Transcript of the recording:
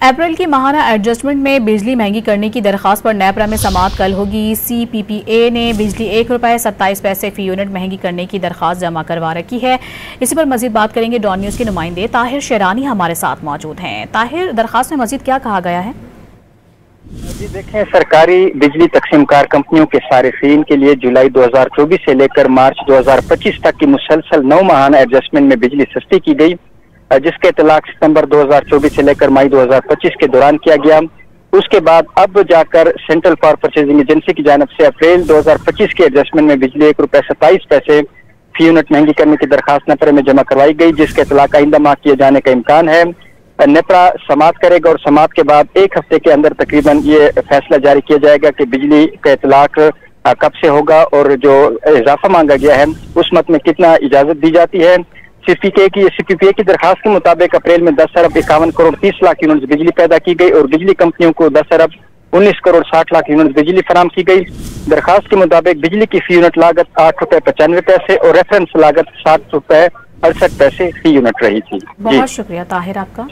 अप्रैल की माहाना एडजस्टमेंट में बिजली महंगी करने की दरखास्त पर नेपरा में समाअत कल होगी। CPPA ने बिजली ₹1.27 फी यूनिट महंगी करने की दरखास्त जमा करवा रखी है। इसी पर मजीद बात करेंगे। डॉन न्यूज़ के नुमाइंदे ताहिर शेरानी हमारे साथ मौजूद हैं। ताहिर, दरखास्त में मजीद क्या कहा गया है? जी देखें, सरकारी बिजली तकसीमकार कंपनियों के सारिफीन के लिए जुलाई 2024 से लेकर मार्च 2025 तक की मुसलसल 9 माहाना एडजस्टमेंट में बिजली सस्ती की गई, जिसका इतलाक सितंबर 2024 से लेकर मई 2025 के दौरान किया गया। उसके बाद अब जाकर सेंट्रल पावर परचेजिंग एजेंसी की जानिब से अप्रैल 2025 के एडजस्टमेंट में बिजली ₹1.27 फी यूनिट महंगी करने की दरखास्त नेपरा में जमा करवाई गई, जिसका इतलाक आइंदा माह किए जाने का इम्कान है। नेपरा समाअत करेगा और समाअत के बाद 1 हफ्ते के अंदर तकरीबन ये फैसला जारी किया जाएगा कि बिजली का इतलाक कब से होगा और जो इजाफा मांगा गया है उस मत में कितना इजाजत दी जाती है। CPPA की दरखास्त के मुताबिक अप्रैल में 10 अरब 51 करोड़ 30 लाख यूनिट बिजली पैदा की गई और बिजली कंपनियों को 10 अरब 19 करोड़ 60 लाख यूनिट बिजली फराम की गई। दरखास्त के मुताबिक बिजली की फी यूनिट लागत ₹8.95 और रेफरेंस लागत ₹7.68 फी यूनिट रही थी। बहुत शुक्रिया ताहिर आपका।